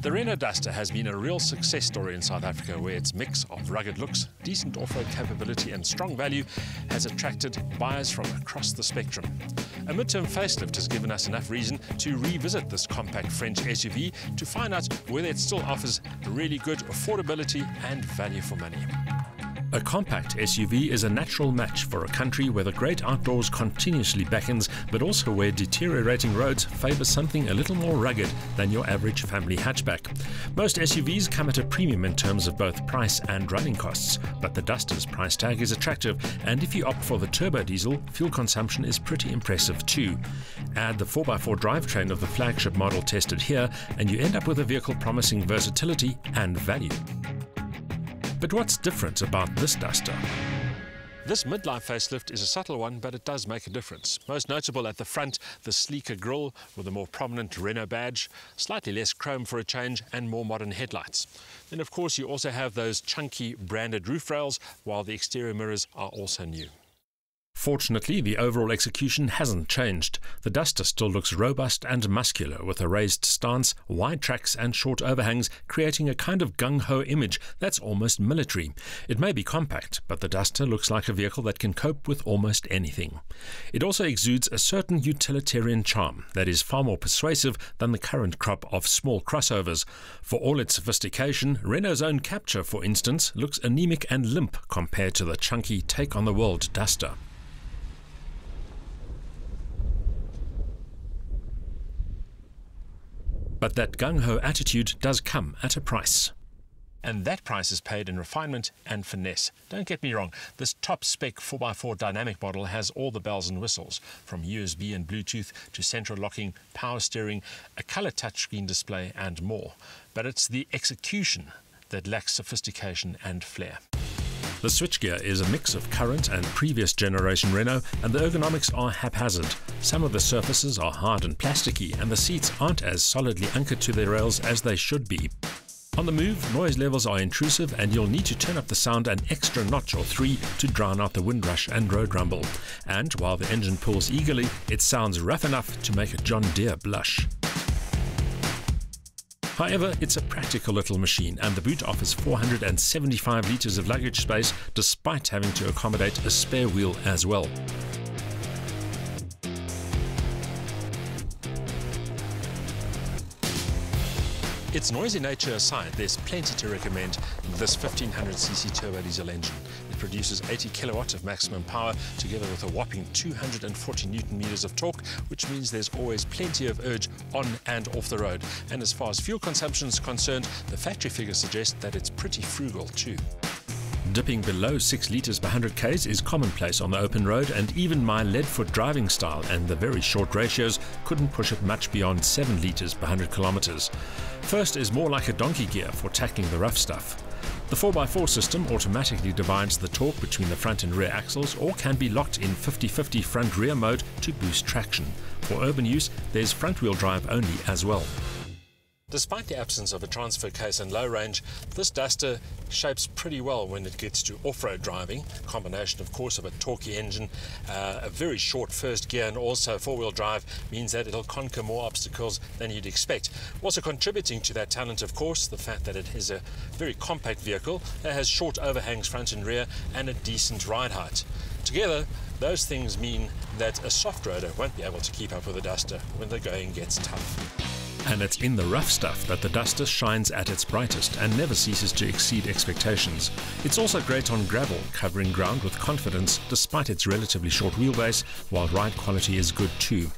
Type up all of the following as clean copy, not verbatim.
The Renault Duster has been a real success story in South Africa, where its mix of rugged looks, decent off-road capability and strong value has attracted buyers from across the spectrum. A midterm facelift has given us enough reason to revisit this compact French SUV to find out whether it still offers really good affordability and value for money. A compact SUV is a natural match for a country where the great outdoors continuously beckons, but also where deteriorating roads favour something a little more rugged than your average family hatchback. Most SUVs come at a premium in terms of both price and running costs, but the Duster's price tag is attractive, and if you opt for the turbodiesel, fuel consumption is pretty impressive too. Add the 4x4 drivetrain of the flagship model tested here, and you end up with a vehicle promising versatility and value. But what's different about this Duster? This midlife facelift is a subtle one, but it does make a difference. Most notable at the front, the sleeker grille with a more prominent Renault badge, slightly less chrome for a change, and more modern headlights. Then of course you also have those chunky branded roof rails, while the exterior mirrors are also new. Fortunately, the overall execution hasn't changed. The Duster still looks robust and muscular, with a raised stance, wide tracks and short overhangs, creating a kind of gung-ho image that's almost military. It may be compact, but the Duster looks like a vehicle that can cope with almost anything. It also exudes a certain utilitarian charm that is far more persuasive than the current crop of small crossovers. For all its sophistication, Renault's own Capture, for instance, looks anemic and limp compared to the chunky take-on-the-world Duster. But that gung-ho attitude does come at a price. And that price is paid in refinement and finesse. Don't get me wrong, this top-spec 4x4 Dynamique model has all the bells and whistles, from USB and Bluetooth to central locking, power steering, a colour touchscreen display and more. But it's the execution that lacks sophistication and flair. The switchgear is a mix of current and previous generation Renault, and the ergonomics are haphazard. Some of the surfaces are hard and plasticky, and the seats aren't as solidly anchored to their rails as they should be. On the move, noise levels are intrusive, and you'll need to turn up the sound an extra notch or three to drown out the wind rush and road rumble. And while the engine pulls eagerly, it sounds rough enough to make a John Deere blush. However, it's a practical little machine, and the boot offers 475 litres of luggage space, despite having to accommodate a spare wheel as well. Its noisy nature aside, there's plenty to recommend this 1500cc turbodiesel engine. It produces 80 kilowatts of maximum power, together with a whopping 240 newton meters of torque, which means there's always plenty of urge on and off the road. And as far as fuel consumption is concerned, the factory figures suggest that it's pretty frugal too. Dipping below 6 litres per 100 k's is commonplace on the open road, and even my lead-foot driving style and the very short ratios couldn't push it much beyond 7 litres per 100 kilometres. First is more like a donkey gear for tackling the rough stuff. The 4x4 system automatically divides the torque between the front and rear axles, or can be locked in 50-50 front-rear mode to boost traction. For urban use, there's front-wheel drive only as well. Despite the absence of a transfer case and low range, this Duster shapes pretty well when it gets to off-road driving. A combination, of course, of a torquey engine, a very short first gear, and also four-wheel drive means that it'll conquer more obstacles than you'd expect. Also contributing to that talent, of course, the fact that it is a very compact vehicle that has short overhangs front and rear and a decent ride height. Together, those things mean that a soft roader won't be able to keep up with the Duster when the going gets tough. And it's in the rough stuff that the Duster shines at its brightest and never ceases to exceed expectations. It's also great on gravel, covering ground with confidence despite its relatively short wheelbase, while ride quality is good too.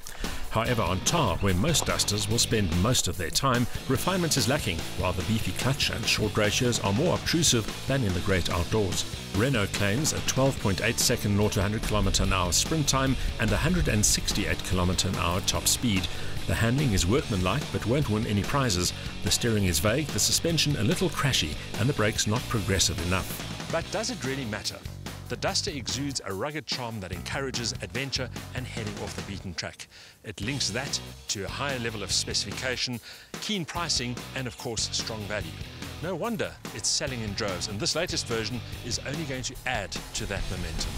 However, on tar, where most Dusters will spend most of their time, refinement is lacking, while the beefy clutch and short ratios are more obtrusive than in the great outdoors. Renault claims a 12.8-second 0-100 km/h sprint time and 168 km/h top speed. The handling is workmanlike but won't win any prizes. The steering is vague, the suspension a little crashy, and the brakes not progressive enough. But does it really matter? The Duster exudes a rugged charm that encourages adventure and heading off the beaten track. It links that to a higher level of specification, keen pricing, and of course strong value. No wonder it's selling in droves, and this latest version is only going to add to that momentum.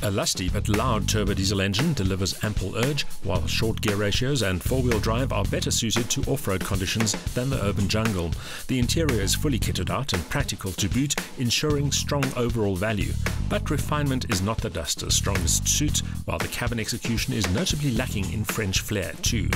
A lusty but loud turbodiesel engine delivers ample urge, while short gear ratios and four-wheel drive are better suited to off-road conditions than the urban jungle. The interior is fully kitted out and practical to boot, ensuring strong overall value. But refinement is not the Duster's strongest suit, while the cabin execution is notably lacking in French flair too.